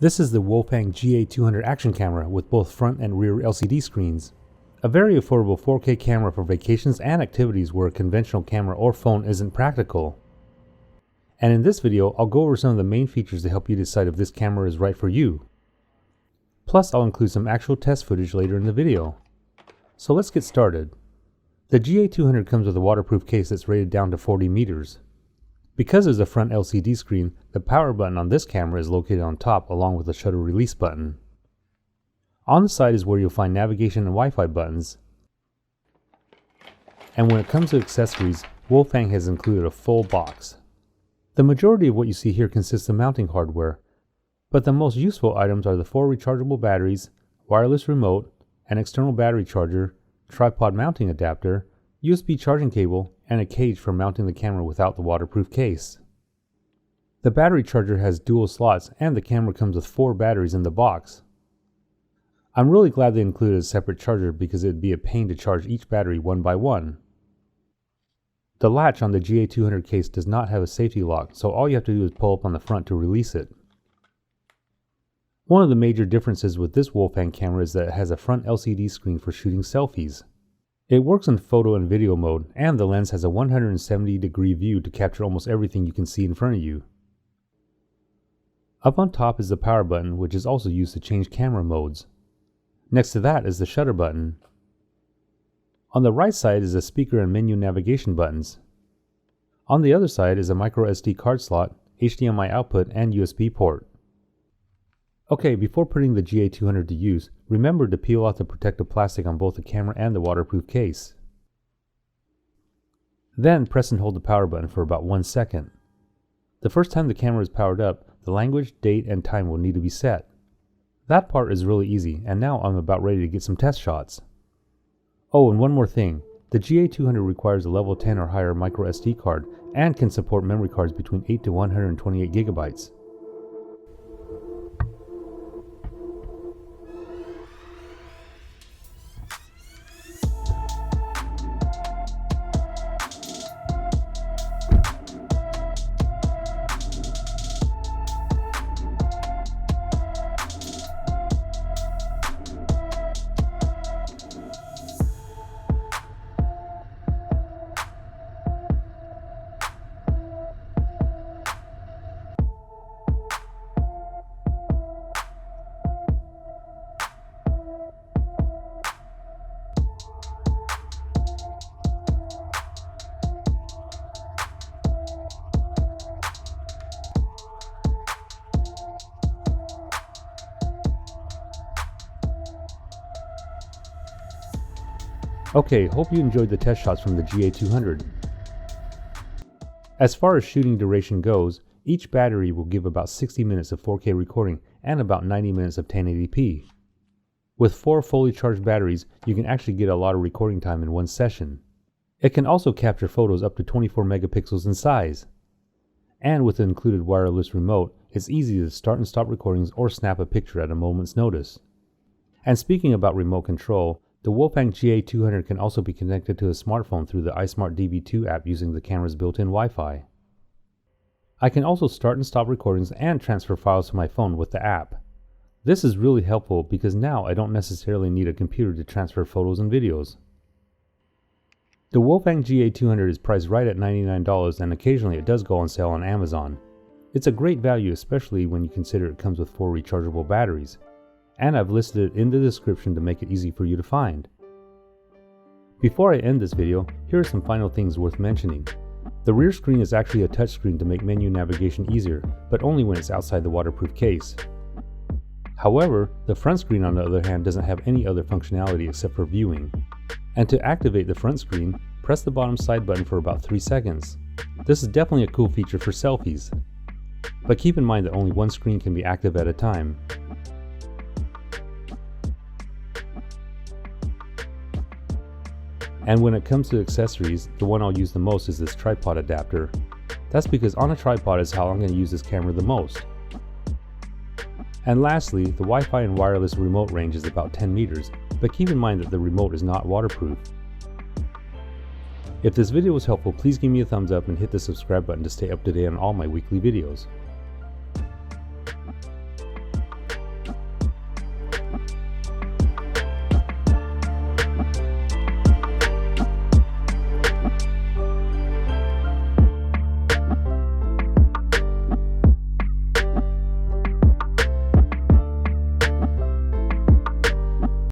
This is the Wolfang GA200 Action Camera with both front and rear LCD screens. A very affordable 4K camera for vacations and activities where a conventional camera or phone isn't practical. And in this video, I'll go over some of the main features to help you decide if this camera is right for you. Plus, I'll include some actual test footage later in the video. So let's get started. The GA200 comes with a waterproof case that's rated down to 40 meters. Because there's a front LCD screen, the power button on this camera is located on top along with the shutter release button. On the side is where you'll find navigation and Wi-Fi buttons. And when it comes to accessories, Wolfang has included a full box. The majority of what you see here consists of mounting hardware, but the most useful items are the 4 rechargeable batteries, wireless remote, an external battery charger, tripod mounting adapter, USB charging cable, and a cage for mounting the camera without the waterproof case. The battery charger has dual slots and the camera comes with 4 batteries in the box. I'm really glad they included a separate charger because it'd be a pain to charge each battery one by one. The latch on the GA200 case does not have a safety lock, so all you have to do is pull up on the front to release it. One of the major differences with this Wolfang camera is that it has a front LCD screen for shooting selfies. It works in photo and video mode, and the lens has a 170-degree view to capture almost everything you can see in front of you. Up on top is the power button, which is also used to change camera modes. Next to that is the shutter button. On the right side is the speaker and menu navigation buttons. On the other side is a micro SD card slot, HDMI output, and USB port. Okay, before putting the GA200 to use, remember to peel off the protective plastic on both the camera and the waterproof case. Then press and hold the power button for about 1 second. The first time the camera is powered up, the language, date, and time will need to be set. That part is really easy, and now I'm about ready to get some test shots. Oh, and one more thing. The GA200 requires a level 10 or higher micro SD card and can support memory cards between 8 to 128 gigabytes. Okay, hope you enjoyed the test shots from the GA200. As far as shooting duration goes, each battery will give about 60 minutes of 4K recording and about 90 minutes of 1080p. With 4 fully charged batteries, you can actually get a lot of recording time in one session. It can also capture photos up to 24 megapixels in size. And with the included wireless remote, it's easy to start and stop recordings or snap a picture at a moment's notice. And speaking about remote control, the Wolfang GA200 can also be connected to a smartphone through the iSmart DB2 app using the camera's built-in Wi-Fi. I can also start and stop recordings and transfer files to my phone with the app. This is really helpful because now I don't necessarily need a computer to transfer photos and videos. The Wolfang GA200 is priced right at $99 and occasionally it does go on sale on Amazon. It's a great value, especially when you consider it comes with 4 rechargeable batteries. And I've listed it in the description to make it easy for you to find. Before I end this video, here are some final things worth mentioning. The rear screen is actually a touchscreen to make menu navigation easier, but only when it's outside the waterproof case. However, the front screen on the other hand doesn't have any other functionality except for viewing. And to activate the front screen, press the bottom side button for about 3 seconds. This is definitely a cool feature for selfies. But keep in mind that only one screen can be active at a time. And when it comes to accessories, the one I'll use the most is this tripod adapter. That's because on a tripod is how I'm going to use this camera the most. And lastly, the Wi-Fi and wireless remote range is about 10 meters, but keep in mind that the remote is not waterproof. If this video was helpful, please give me a thumbs up and hit the subscribe button to stay up to date on all my weekly videos.